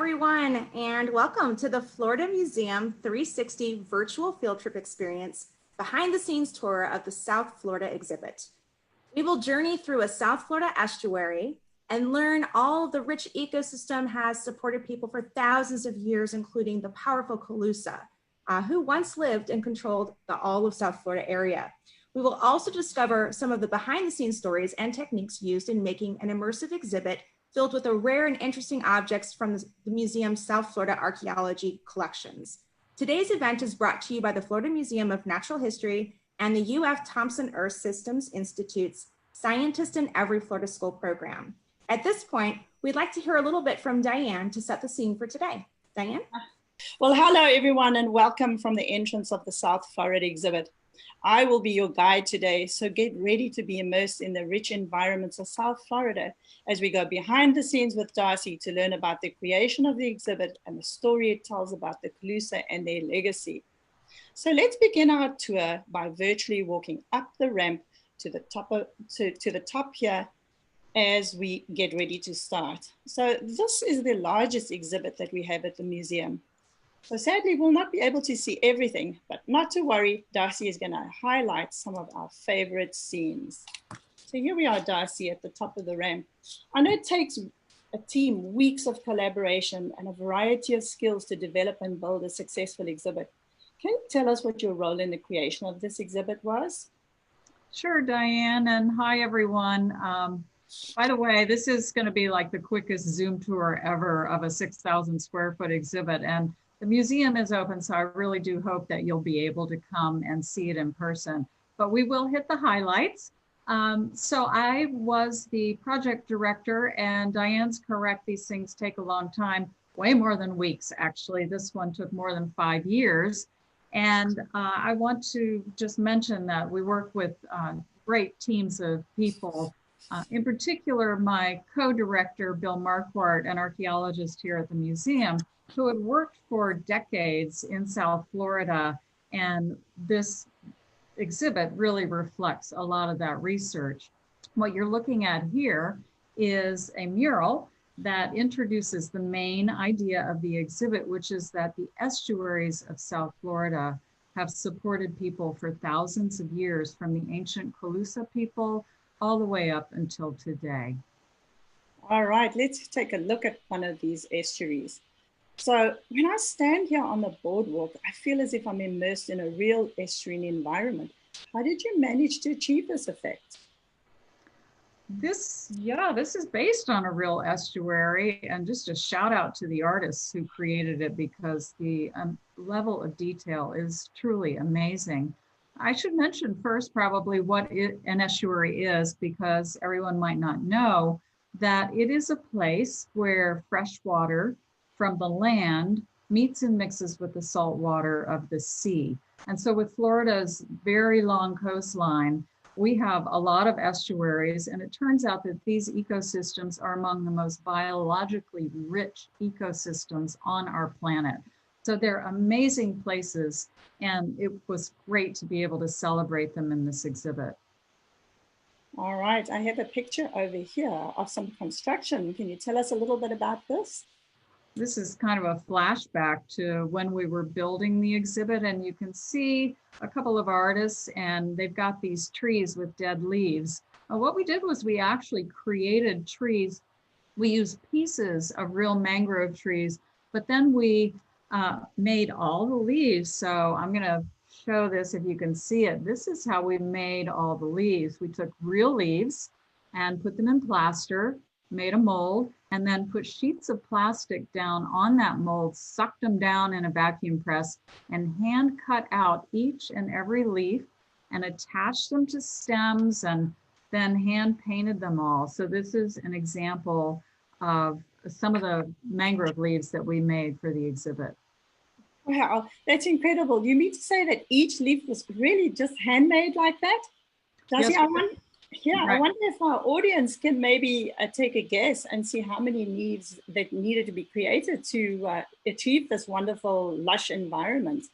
everyone, and welcome to the Florida Museum 360 virtual field trip experience behind the scenes tour of the South Florida exhibit. We will journey through a South Florida estuary and learn all the rich ecosystem has supported people for thousands of years, including the powerful Colusa, who once lived and controlled all of South Florida area. We will also discover some of the behind the scenes stories and techniques used in making an immersive exhibit filled with the rare and interesting objects from the museum's South Florida archaeology collections. Today's event is brought to you by the Florida Museum of Natural History and the UF Thompson Earth Systems Institute's Scientist in Every Florida School program. At this point, we'd like to hear a little bit from Diane to set the scene for today. Diane? Well, hello everyone and welcome from the entrance of the South Florida exhibit. I will be your guide today, so get ready to be immersed in the rich environments of South Florida as we go behind the scenes with Darcie to learn about the creation of the exhibit and the story it tells about the Colusa and their legacy. So let's begin our tour by virtually walking up the ramp to the top here as we get ready to start. So this is the largest exhibit that we have at the museum. So sadly, we'll not be able to see everything, but not to worry, Darcie is going to highlight some of our favorite scenes. So here we are, Darcie, at the top of the ramp. I know it takes a team weeks of collaboration and a variety of skills to develop and build a successful exhibit. Can you tell us what your role in the creation of this exhibit was? Sure, Diane, and hi, everyone. By the way, this is going to be like the quickest Zoom tour ever of a 6,000 square foot exhibit. And the museum is open, so I really do hope that you'll be able to come and see it in person. But we will hit the highlights. So I was the project director, and Diane's correct, these things take a long time, way more than weeks, actually. This one took more than 5 years. And I want to just mention that we work with great teams of people. In particular, my co-director, Bill Marquardt, an archaeologist here at the museum, who had worked for decades in South Florida, and this exhibit really reflects a lot of that research. What you're looking at here is a mural that introduces the main idea of the exhibit, which is that the estuaries of South Florida have supported people for thousands of years, from the ancient Calusa people all the way up until today. All right, let's take a look at one of these estuaries. So when I stand here on the boardwalk, I feel as if I'm immersed in a real estuarine environment. How did you manage to achieve this effect? This is based on a real estuary, and just a shout out to the artists who created it, because the level of detail is truly amazing. I should mention first probably what an estuary is, because everyone might not know that it is a place where fresh water from the land meets and mixes with the salt water of the sea. And so with Florida's very long coastline, we have a lot of estuaries, and it turns out that these ecosystems are among the most biologically rich ecosystems on our planet. So they're amazing places, and it was great to be able to celebrate them in this exhibit. All right, I have a picture over here of some construction. Can you tell us a little bit about this? This is kind of a flashback to when we were building the exhibit, and you can see a couple of artists, and they've got these trees with dead leaves. What we did was we actually created trees. We used pieces of real mangrove trees, but then we made all the leaves. So I'm going to show this if you can see it. This is how we made all the leaves. We took real leaves and put them in plaster, made a mold, and then put sheets of plastic down on that mold, sucked them down in a vacuum press, and hand cut out each and every leaf and attached them to stems, and then hand painted them all. So this is an example of some of the mangrove leaves that we made for the exhibit. Wow, that's incredible. You mean to say that each leaf was really just handmade like that? Darcie, Yes, I wonder if our audience can maybe take a guess and see how many leaves that needed to be created to achieve this wonderful, lush environment.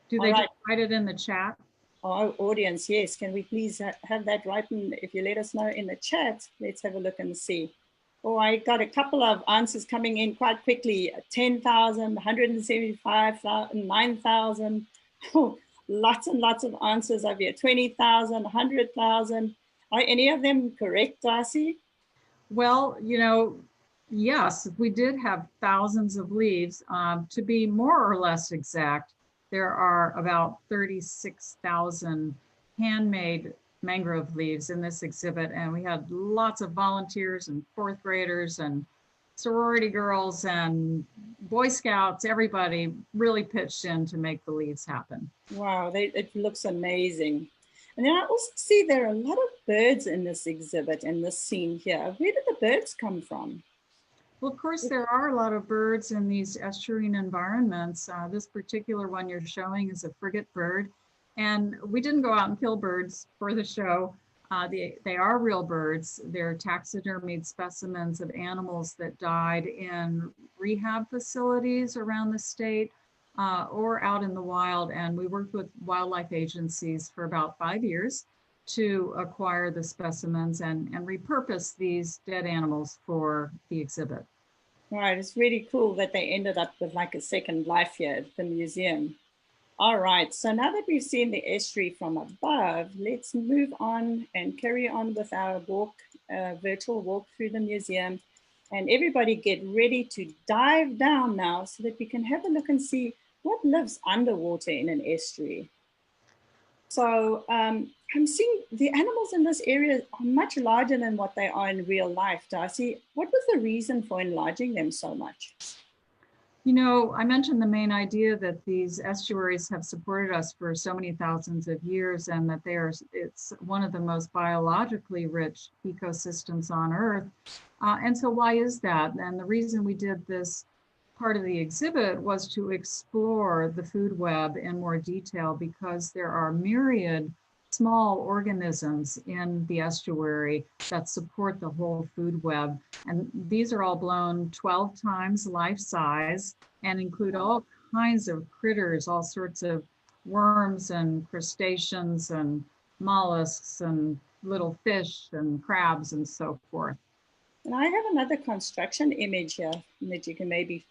Do they write it in the chat? Our audience, yes. Can we please have that written? If you let us know in the chat, let's have a look and see. Oh, I got a couple of answers coming in quite quickly. 10,000, 175,000, 9,000. Oh, lots and lots of answers over here. 20,000, 100,000. Are any of them correct, Darcie? Well, yes, we did have thousands of leaves. To be more or less exact, there are about 36,000 handmade mangrove leaves in this exhibit. And we had lots of volunteers and fourth graders and sorority girls and Boy Scouts. Everybody really pitched in to make the leaves happen. Wow, it looks amazing. And then I also see there are a lot of birds in this exhibit, in this scene here. Where did the birds come from? Well, of course, there are a lot of birds in these estuarine environments. This particular one you're showing is a frigate bird. And we didn't go out and kill birds for the show. They are real birds. They're taxidermied specimens of animals that died in rehab facilities around the state or out in the wild. And we worked with wildlife agencies for about 5 years to acquire the specimens and repurpose these dead animals for the exhibit. Right, it's really cool that they ended up with like a second life here at the museum. All right, so now that we've seen the estuary from above, let's move on and carry on with our walk, virtual walk through the museum. And everybody get ready to dive down now so that we can have a look and see what lives underwater in an estuary. So I'm seeing the animals in this area are much larger than what they are in real life. Darcie, what was the reason for enlarging them so much? I mentioned the main idea that these estuaries have supported us for so many thousands of years and that it's one of the most biologically rich ecosystems on Earth. And so why is that? And the reason we did this part of the exhibit was to explore the food web in more detail because there are myriad small organisms in the estuary that support the whole food web. And these are all blown 12 times life size and include all kinds of critters, all sorts of worms and crustaceans and mollusks and little fish and crabs and so forth. And I have another construction image here that you can maybe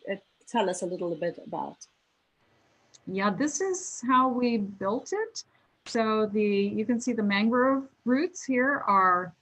tell us a little bit about. Yeah, this is how we built it. So you can see the mangrove roots here are,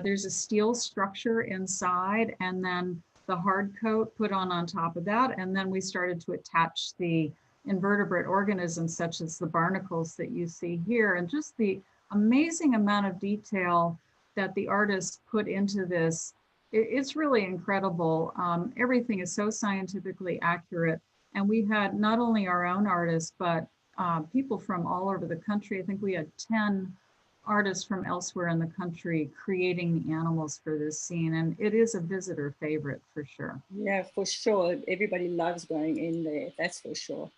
there's a steel structure inside and then the hard coat put on top of that. And then we started to attach the invertebrate organisms such as the barnacles that you see here. And just the amazing amount of detail that the artists put into this, it's really incredible. Everything is so scientifically accurate. And we had not only our own artists, but people from all over the country. I think we had 10 artists from elsewhere in the country creating the animals for this scene. And it is a visitor favorite for sure. Yeah, for sure. Everybody loves going in there, that's for sure.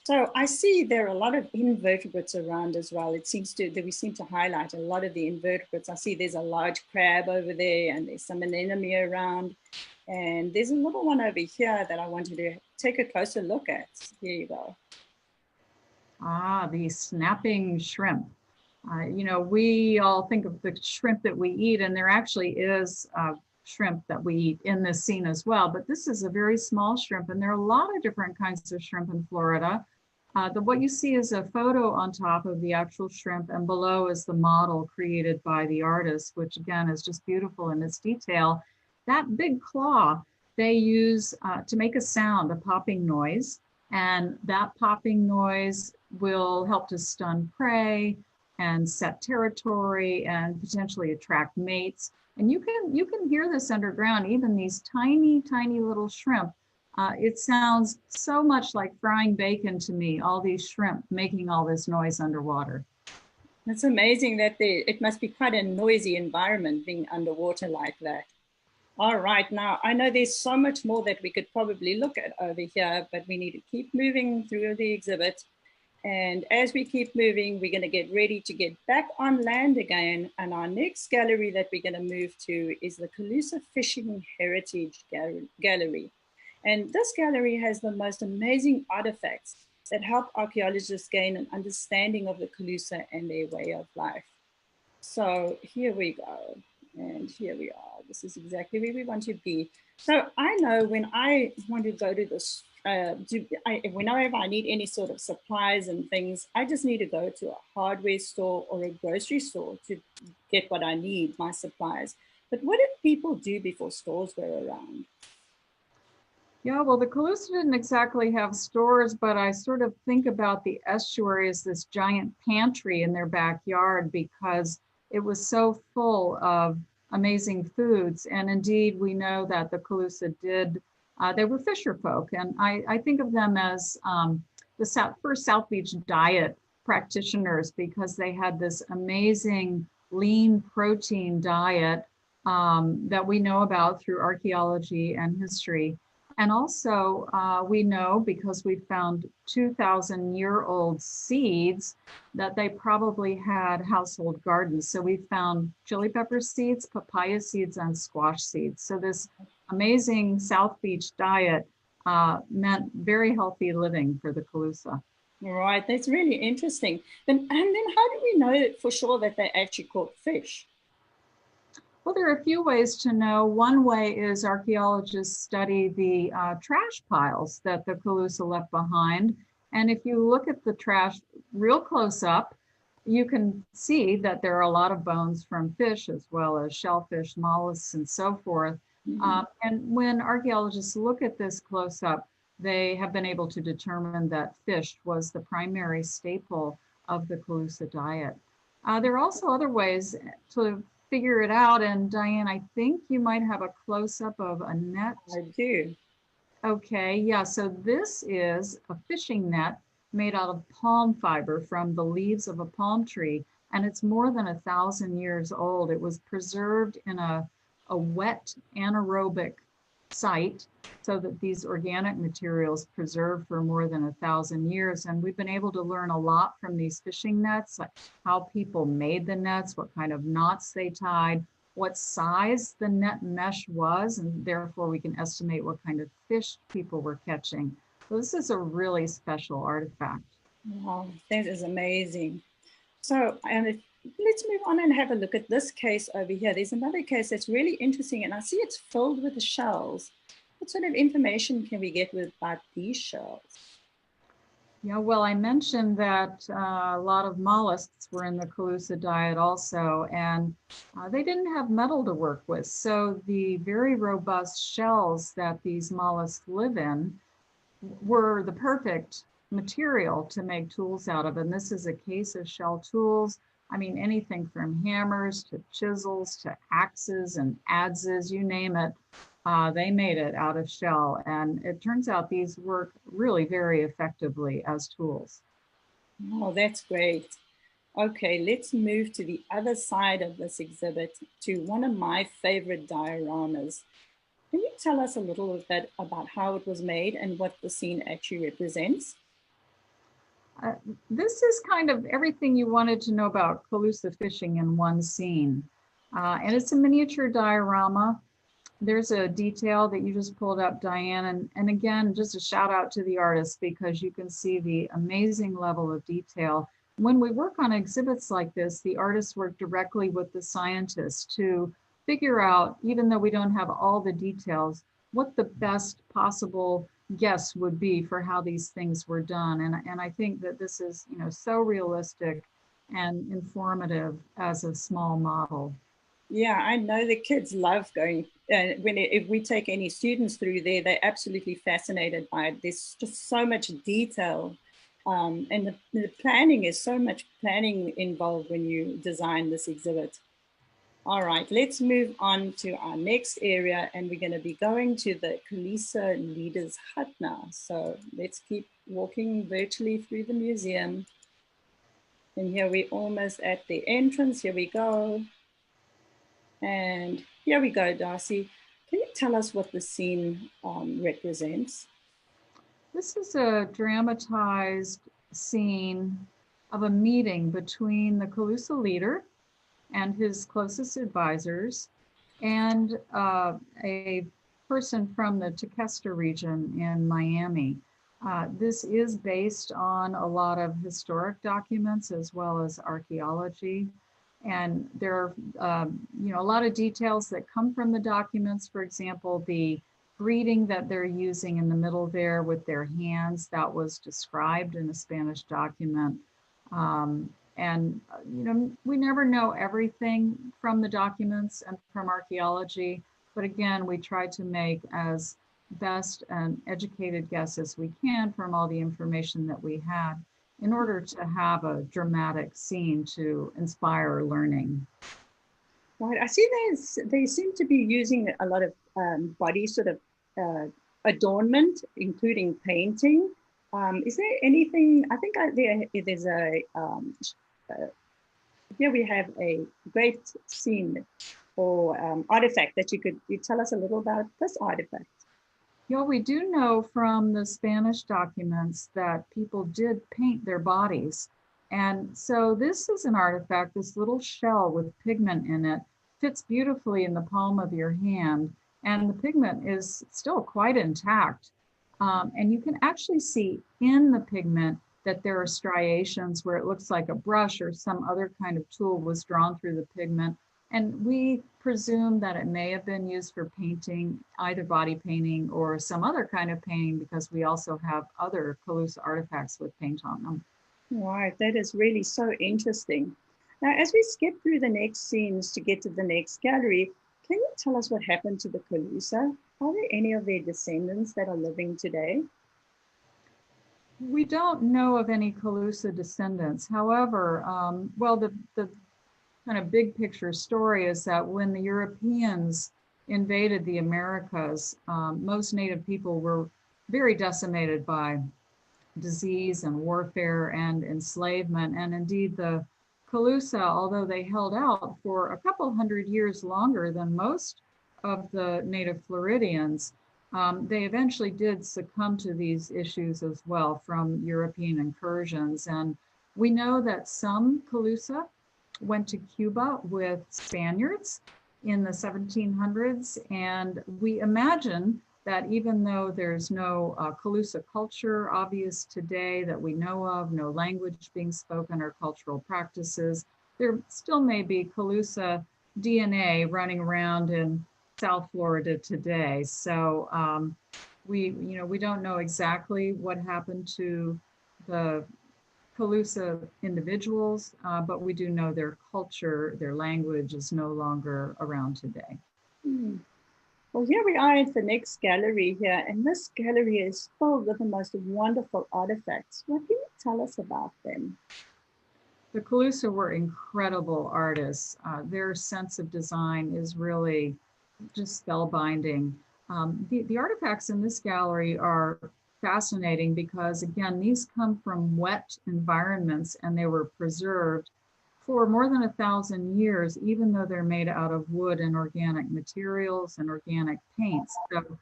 So I see there are a lot of invertebrates around as well. It seems that we seem to highlight a lot of the invertebrates. I see there's a large crab over there and there's some anemone around. And there's a little one over here that I wanted to take a closer look at. Here you go. Ah, the snapping shrimp. We all think of the shrimp that we eat, and there actually is shrimp that we eat in this scene as well. But this is a very small shrimp, and there are a lot of different kinds of shrimp in Florida. What you see is a photo on top of the actual shrimp, and below is the model created by the artist, which again is just beautiful in its detail. That big claw they use to make a sound, a popping noise, and that popping noise will help to stun prey and set territory and potentially attract mates. And you can hear this underground, even these tiny, tiny little shrimp. It sounds so much like frying bacon to me, all these shrimp making all this noise underwater. It's amazing that it must be quite a noisy environment being underwater like that. All right, now I know there's so much more that we could probably look at over here, but we need to keep moving through the exhibit. And as we keep moving, we're going to get ready to get back on land again. And our next gallery that we're going to move to is the Colusa Fishing Heritage Gallery. And this gallery has the most amazing artifacts that help archaeologists gain an understanding of the Colusa and their way of life. So here we go. And here we are. This is exactly where we want to be. So I know when I want to go to this, whenever I need any sort of supplies and things, I just need to go to a hardware store or a grocery store to get what I need, my supplies. But what did people do before stores were around? Yeah, well, the Calusa didn't exactly have stores, but I sort of think about the estuary as this giant pantry in their backyard because it was so full of amazing foods. And indeed, we know that the Calusa they were fisher folk. And I think of them as the first South Beach diet practitioners because they had this amazing lean protein diet that we know about through archaeology and history. And also, we know because we found 2,000-year-old seeds that they probably had household gardens. So we found chili pepper seeds, papaya seeds, and squash seeds. So this amazing South Beach diet meant very healthy living for the Calusa. Right, that's really interesting. And then how do we know for sure that they actually caught fish? Well, there are a few ways to know. One way is archaeologists study the trash piles that the Colusa left behind. And if you look at the trash real close up, you can see that there are a lot of bones from fish as well as shellfish, mollusks, and so forth. And when archaeologists look at this close up, they have been able to determine that fish was the primary staple of the Colusa diet. There are also other ways to figure it out. And Diane, I think you might have a close-up of a net. I do. Okay, yeah, so this is a fishing net made out of palm fiber from the leaves of a palm tree, and it's more than 1,000 years old. It was preserved in a wet anaerobic site so that these organic materials preserve for more than 1,000 years. And we've been able to learn a lot from these fishing nets, like how people made the nets, what kind of knots they tied, what size the net mesh was, and therefore we can estimate what kind of fish people were catching. So this is a really special artifact. Wow, that is amazing. So, let's move on and have a look at this case over here. There's another case that's really interesting, and I see it's filled with shells. What sort of information can we get about these shells? Yeah, well, I mentioned that a lot of mollusks were in the Colusa diet also, and they didn't have metal to work with. So the very robust shells that these mollusks live in were the perfect material to make tools out of. And this is a case of shell tools. I mean, anything from hammers to chisels to axes and adzes, you name it. They made it out of shell. And it turns out these work really very effectively as tools. Oh, that's great. Okay, let's move to the other side of this exhibit to one of my favorite dioramas. Can you tell us a little bit about how it was made and what the scene actually represents? This is kind of everything you wanted to know about Calusa fishing in one scene. And it's a miniature diorama. There's a detail that you just pulled up, Diane. And again, just a shout out to the artist because you can see the amazing level of detail. When we work on exhibits like this, the artists work directly with the scientists to figure out, even though we don't have all the details, what the best possible guess would be for how these things were done. And I think that this is, so realistic and informative as a small model. Yeah, I know the kids love going. If we take any students through there, they're absolutely fascinated by it. There's just so much detail. And the planning is so much planning involved when you design this exhibit. All right, let's move on to our next area, and we're going to be going to the Colusa Leaders Hut now. So let's keep walking virtually through the museum. And here we're almost at the entrance. Here we go. And here we go, Darcie. Can you tell us what the scene represents? This is a dramatized scene of a meeting between the Calusa leader and his closest advisors and a person from the Tequesta region in Miami. This is based on a lot of historic documents as well as archaeology. And there are, a lot of details that come from the documents. For example, the greeting that they're using in the middle there with their hands, that was described in a Spanish document. We never know everything from the documents and from archaeology, but again, we try to make as best an educated guess as we can from all the information that we had in order to have a dramatic scene to inspire learning. Right, I see they seem to be using a lot of body sort of adornment, including painting. Is there anything, I think there's here we have a great scene or artifact that you tell us a little about this artifact. Yeah, we do know from the Spanish documents that people did paint their bodies. And so this is an artifact, this little shell with pigment in it, fits beautifully in the palm of your hand. And the pigment is still quite intact. And you can actually see in the pigment that there are striations where it looks like a brush or some other kind of tool was drawn through the pigment. And we presume that it may have been used for painting, either body painting or some other kind of painting, because we also have other Colusa artifacts with paint on them. Right, that is really so interesting. Now, as we skip through the next scenes to get to the next gallery, can you tell us what happened to the Colusa? Are there any of their descendants that are living today? We don't know of any Colusa descendants. However, the kind of big picture story is that when the Europeans invaded the Americas, most native people were very decimated by disease and warfare and enslavement. And indeed, the Colusa, although they held out for a couple hundred years longer than most of the native Floridians, they eventually did succumb to these issues as well from European incursions. And we know that some Colusa went to Cuba with Spaniards in the 1700s. And we imagine that even though there's no Colusa culture obvious today that we know of, no language being spoken or cultural practices, there still may be Colusa DNA running around in South Florida today. So we don't know exactly what happened to the Colusa individuals, but we do know their culture, their language is no longer around today. Well, here we are at the next gallery here, and this gallery is filled with the most wonderful artifacts. What can you tell us about them? The Colusa were incredible artists. Their sense of design is really just spellbinding. The artifacts in this gallery are fascinating because, again, these come from wet environments and they were preserved for more than 1,000 years, even though they're made out of wood and organic materials and organic paints. So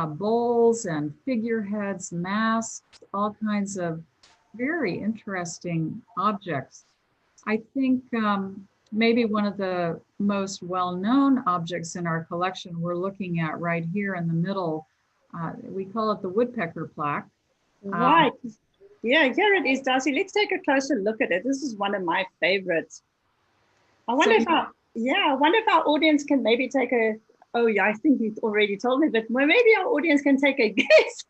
bowls and figureheads, masks, all kinds of very interesting objects. I think maybe one of the most well-known objects in our collection we're looking at right here in the middle. We call it the woodpecker plaque. Right. Yeah, here it is, Darcie. Let's take a closer look at it. This is one of my favorites. I wonder if our audience can maybe take a, oh yeah, I think you already told me, but maybe our audience can take a guess.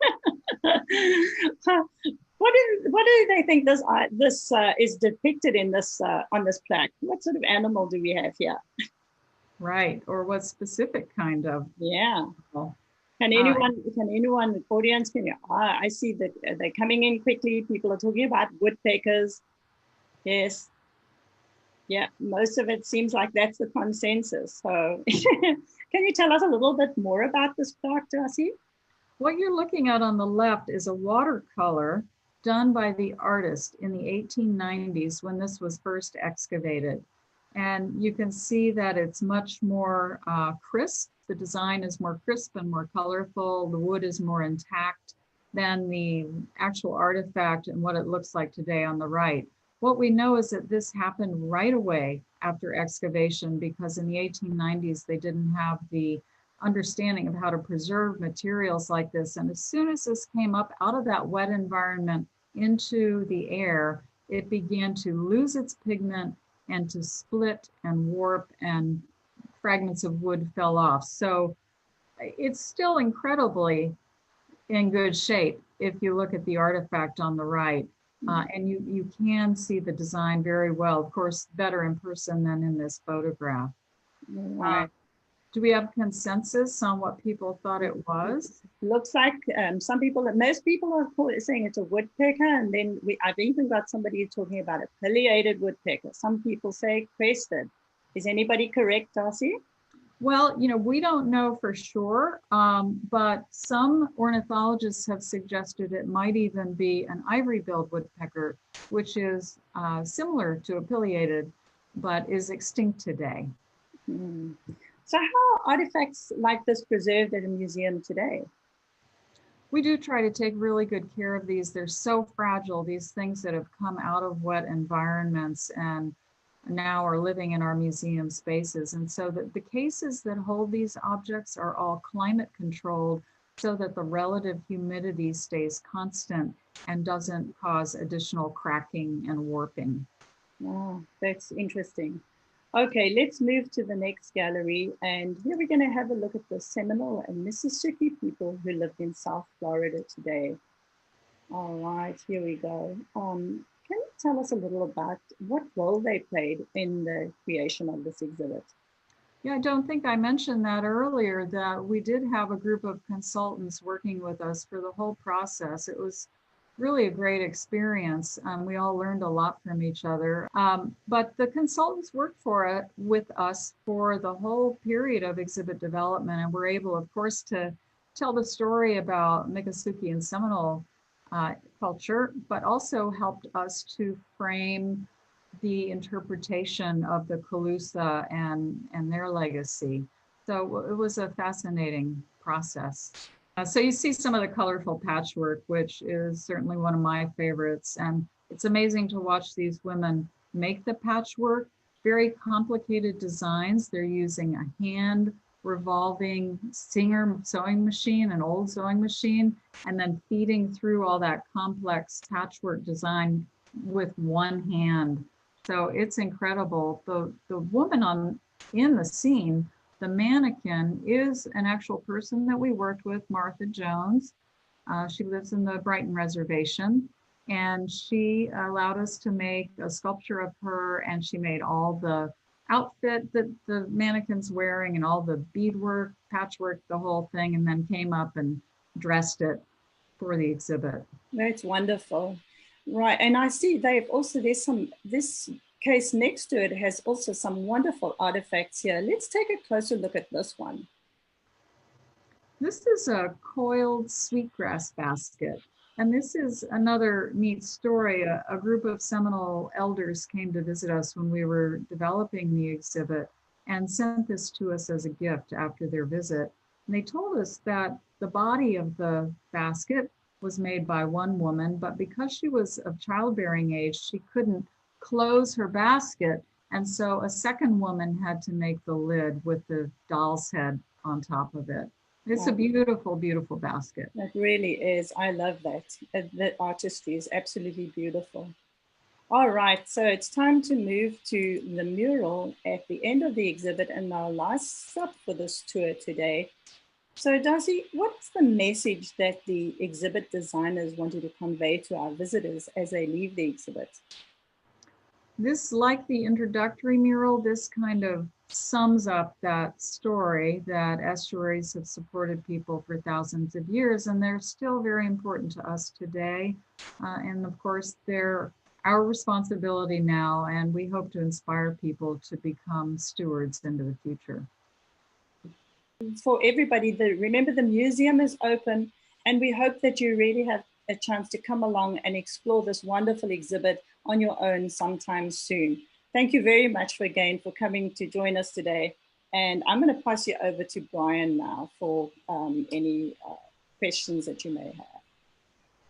What do they think this is depicted in this on this plaque? What sort of animal do we have here? Right, or what specific kind of? Yeah. Can anyone, audience, I see that they're coming in quickly. People are talking about woodpeckers. Yes. Yeah, most of it seems like that's the consensus. So can you tell us a little bit more about this plaque, Darcie? What you're looking at on the left is a watercolor done by the artist in the 1890s when this was first excavated. And you can see that it's much more crisp. The design is more crisp and more colorful. The wood is more intact than the actual artifact and what it looks like today on the right. What we know is that this happened right away after excavation because in the 1890s, they didn't have the understanding of how to preserve materials like this. And as soon as this came up out of that wet environment into the air, it began to lose its pigment and to split and warp, and fragments of wood fell off. So it's still incredibly in good shape if you look at the artifact on the right. And you can see the design very well, of course, better in person than in this photograph. Right. Do we have consensus on what people thought it was? Looks like most people are saying it's a woodpecker, and then I've even got somebody talking about a pileated woodpecker. Some people say crested. Is anybody correct, Darcie? Well, we don't know for sure, but some ornithologists have suggested it might even be an ivory-billed woodpecker, which is similar to a pileated, but is extinct today. So how are artifacts like this preserved at a museum today? We do try to take really good care of these. They're so fragile, these things that have come out of wet environments and now are living in our museum spaces. And so the cases that hold these objects are all climate controlled so that the relative humidity stays constant and doesn't cause additional cracking and warping. Oh, that's interesting. Okay, let's move to the next gallery. And here we're going to have a look at the Seminole and Mississippi people who lived in South Florida today. All right, here we go. Can you tell us a little about what role they played in the creation of this exhibit? Yeah, I don't think I mentioned that earlier, that we did have a group of consultants working with us for the whole process. It was really a great experience. We all learned a lot from each other. But the consultants worked with us for the whole period of exhibit development, and were able, of course, to tell the story about Miccosukee and Seminole culture, but also helped us to frame the interpretation of the Colusa and their legacy. So it was a fascinating process. So you see some of the colorful patchwork, which is certainly one of my favorites. And it's amazing to watch these women make the patchwork, very complicated designs. They're using a hand revolving Singer sewing machine, an old sewing machine, and then feeding through all that complex patchwork design with one hand. So it's incredible. The woman in the scene, the mannequin, is an actual person that we worked with, Martha Jones. She lives in the Brighton Reservation, and she allowed us to make a sculpture of her, and she made all the outfit that the mannequin's wearing and all the beadwork, patchwork, the whole thing, and then came up and dressed it for the exhibit. That's wonderful. Right, and I see this case next to it has also some wonderful artifacts here. Let's take a closer look at this one. This is a coiled sweetgrass basket. And this is another neat story. A group of Seminole elders came to visit us when we were developing the exhibit and sent this to us as a gift after their visit. And they told us that the body of the basket was made by one woman, but because she was of childbearing age, she couldn't close her basket. And so a second woman had to make the lid with the doll's head on top of it. It's a beautiful, beautiful basket. It really is. I love that. The artistry is absolutely beautiful. All right, so it's time to move to the mural at the end of the exhibit and our last stop for this tour today. So Darcie, what's the message that the exhibit designers wanted to convey to our visitors as they leave the exhibit? This, like the introductory mural, this kind of sums up that story that estuaries have supported people for thousands of years, and they're still very important to us today. And of course, they're our responsibility now, and we hope to inspire people to become stewards into the future. For everybody, remember the museum is open, and we hope that you really have a chance to come along and explore this wonderful exhibit on your own sometime soon. Thank you very much again for coming to join us today. And I'm going to pass you over to Brian now for any questions that you may have.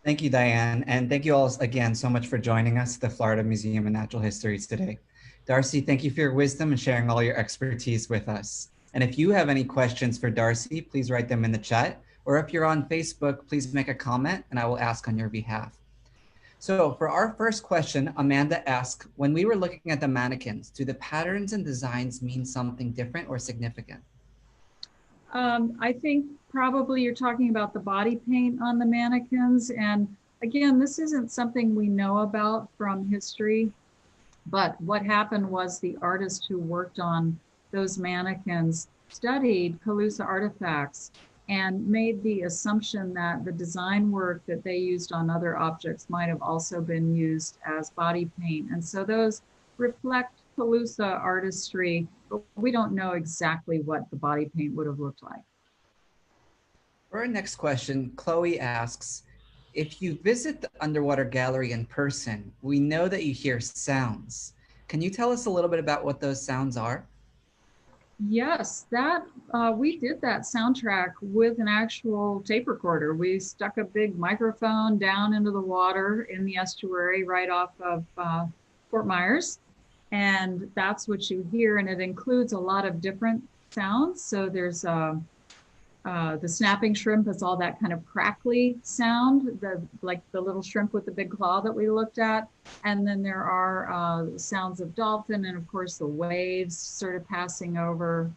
Thank you, Diane. And thank you all again so much for joining us at the Florida Museum of Natural History today. Darcie, thank you for your wisdom and sharing all your expertise with us. And if you have any questions for Darcie, please write them in the chat. Or if you're on Facebook, please make a comment and I will ask on your behalf. So for our first question, Amanda asked, when we were looking at the mannequins, do the patterns and designs mean something different or significant? I think probably you're talking about the body paint on the mannequins. And again, this isn't something we know about from history, but what happened was the artist who worked on those mannequins studied Calusa artifacts and made the assumption that the design work that they used on other objects might have also been used as body paint. And so those reflect Calusa artistry, but we don't know exactly what the body paint would have looked like. For our next question, Chloe asks, if you visit the underwater gallery in person, we know that you hear sounds. Can you tell us a little bit about what those sounds are? Yes, that we did that soundtrack with an actual tape recorder. We stuck a big microphone down into the water in the estuary right off of Fort Myers, and that's what you hear. And it includes a lot of different sounds. So there's the snapping shrimp is all that kind of crackly sound, like the little shrimp with the big claw that we looked at. And then there are sounds of dolphin and of course the waves sort of passing over.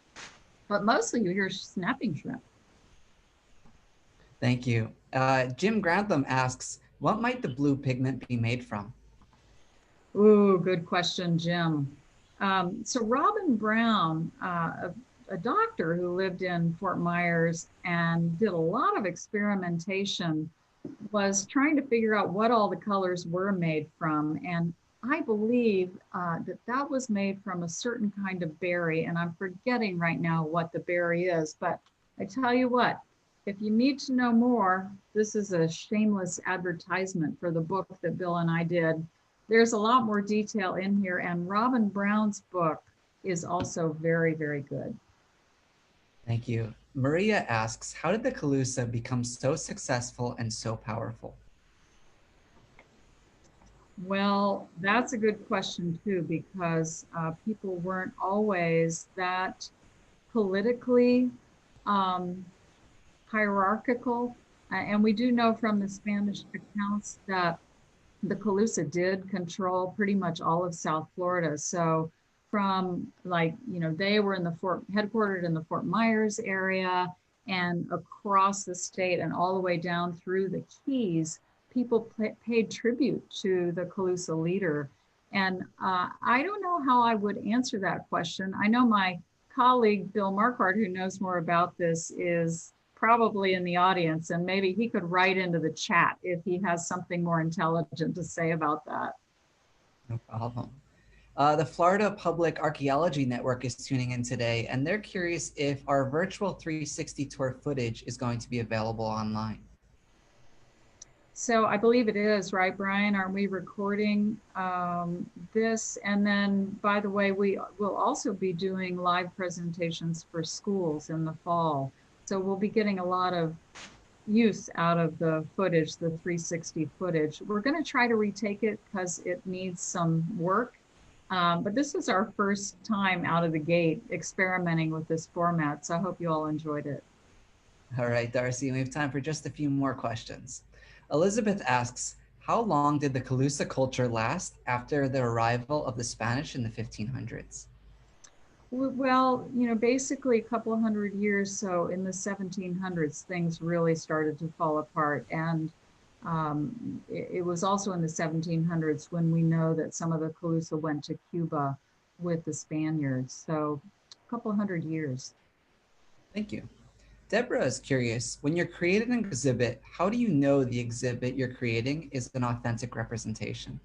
But mostly you hear snapping shrimp. Thank you. Jim Grantham asks, what might the blue pigment be made from? Ooh, good question, Jim. So Robin Brown, a doctor who lived in Fort Myers and did a lot of experimentation, was trying to figure out what all the colors were made from. And I believe that was made from a certain kind of berry. And I'm forgetting right now what the berry is, but I tell you what, if you need to know more, this is a shameless advertisement for the book that Bill and I did. There's a lot more detail in here, and Robin Brown's book is also very, very good. Thank you. Maria asks, how did the Colusa become so successful and so powerful? Well, that's a good question too, because people weren't always that politically hierarchical. And we do know from the Spanish accounts that the Colusa did control pretty much all of South Florida. So from they were in the headquartered in the Fort Myers area and across the state and all the way down through the Keys, people paid tribute to the Colusa leader. And I don't know how I would answer that question. I know my colleague, Bill Marquardt, who knows more about this, is probably in the audience, and maybe he could write into the chat if he has something more intelligent to say about that. No problem. The Florida Public Archaeology Network is tuning in today, and they're curious if our virtual 360 tour footage is going to be available online. So I believe it is, right, Brian? Aren't we recording this? And then, by the way, we will also be doing live presentations for schools in the fall. So we'll be getting a lot of use out of the footage, the 360 footage. We're going to try to retake it because it needs some work. But this is our first time out of the gate experimenting with this format. So I hope you all enjoyed it. All right, Darcie, we have time for just a few more questions. Elizabeth asks, how long did the Colusa culture last after the arrival of the Spanish in the 1500s? Well, basically a couple of hundred years. So in the 1700s, things really started to fall apart. And it was also in the 1700s when we know that some of the Colusa went to Cuba with the Spaniards. So a couple of hundred years. Thank you. Deborah is curious, when you're creating an exhibit, how do you know the exhibit you're creating is an authentic representation?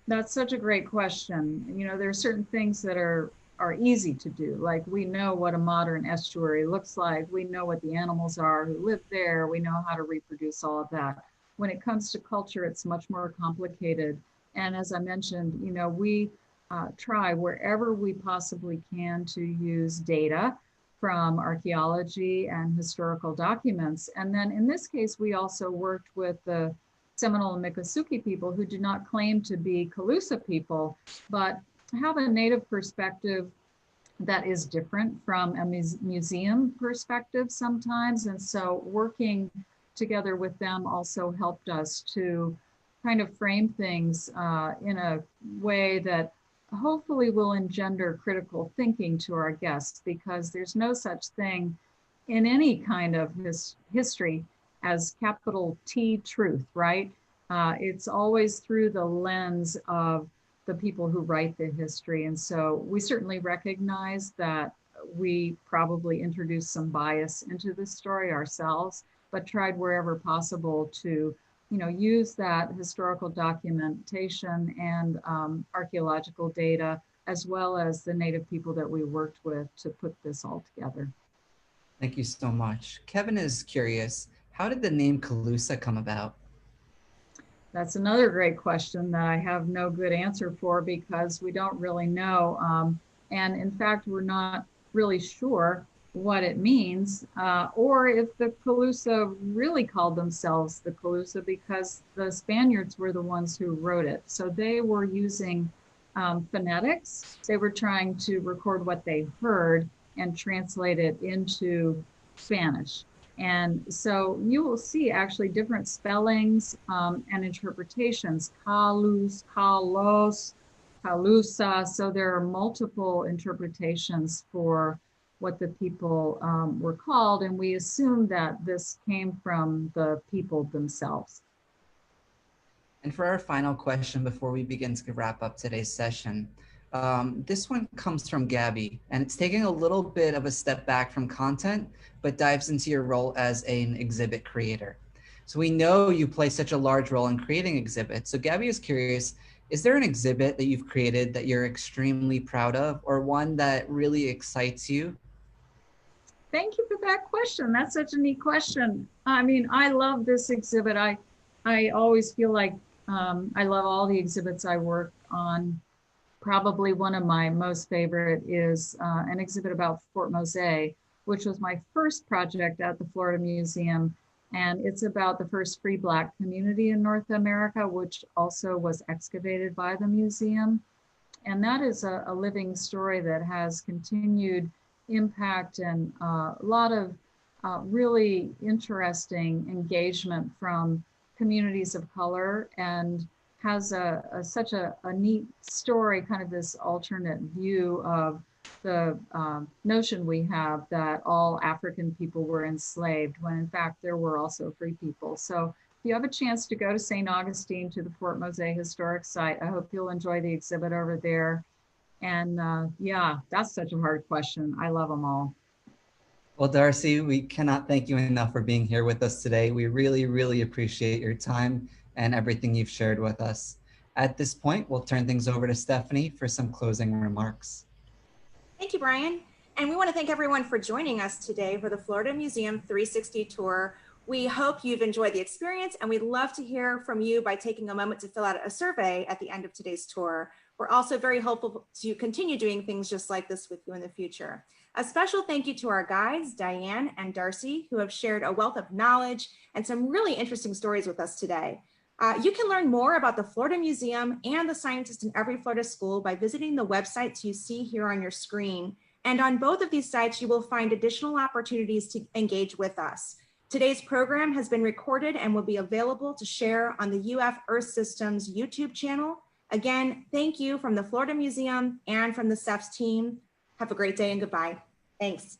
That's such a great question. There are certain things that are easy to do. Like we know what a modern estuary looks like. We know what the animals are who live there. We know how to reproduce all of that. When it comes to culture, it's much more complicated. And as I mentioned, we try wherever we possibly can to use data from archaeology and historical documents. And then in this case, we also worked with the Seminole and Miccosukee people who do not claim to be Colusa people, but have a native perspective that is different from a museum perspective sometimes. And so working together with them also helped us to kind of frame things in a way that hopefully will engender critical thinking to our guests, because there's no such thing in any kind of history as capital T truth, right? It's always through the lens of the people who write the history. And so we certainly recognize that we probably introduced some bias into the story ourselves, but tried wherever possible to, use that historical documentation and archaeological data, as well as the native people that we worked with to put this all together. Thank you so much. Kevin is curious, how did the name Colusa come about? That's another great question that I have no good answer for, because we don't really know. And in fact, we're not really sure what it means, or if the Colusa really called themselves the Colusa, because the Spaniards were the ones who wrote it. So they were using phonetics. They were trying to record what they heard and translate it into Spanish. And so you will see actually different spellings and interpretations: Calus, Kalos, Calusa. So there are multiple interpretations for what the people were called. And we assume that this came from the people themselves. And for our final question before we begin to wrap up today's session, this one comes from Gabby, and it's taking a little bit of a step back from content, but dives into your role as an exhibit creator. So we know you play such a large role in creating exhibits. So Gabby is curious, is there an exhibit that you've created that you're extremely proud of, or one that really excites you? Thank you for that question. That's such a neat question. I mean, I love this exhibit. I always feel like I love all the exhibits I work on. Probably one of my most favorite is an exhibit about Fort Mose, which was my first project at the Florida Museum. And it's about the first free Black community in North America, which also was excavated by the museum. And that is a living story that has continued impact and a lot of really interesting engagement from communities of color, and has such a neat story, kind of this alternate view of the notion we have that all African people were enslaved, when in fact there were also free people. So if you have a chance to go to St. Augustine, to the Fort Mose Historic Site, I hope you'll enjoy the exhibit over there. And yeah, that's such a hard question. I love them all. Well, Darcie, we cannot thank you enough for being here with us today. We really, really appreciate your time and everything you've shared with us. At this point, we'll turn things over to Stephanie for some closing remarks. Thank you, Brian. And we want to thank everyone for joining us today for the Florida Museum 360 tour. We hope you've enjoyed the experience, and we'd love to hear from you by taking a moment to fill out a survey at the end of today's tour. We're also very hopeful to continue doing things just like this with you in the future. A special thank you to our guides, Diane and Darcie, who have shared a wealth of knowledge and some really interesting stories with us today. You can learn more about the Florida Museum and the Scientist in Every Florida School by visiting the websites you see here on your screen. And on both of these sites, you will find additional opportunities to engage with us. Today's program has been recorded and will be available to share on the UF Earth Systems YouTube channel. Again, thank you from the Florida Museum and from the CEFS team. Have a great day and goodbye. Thanks.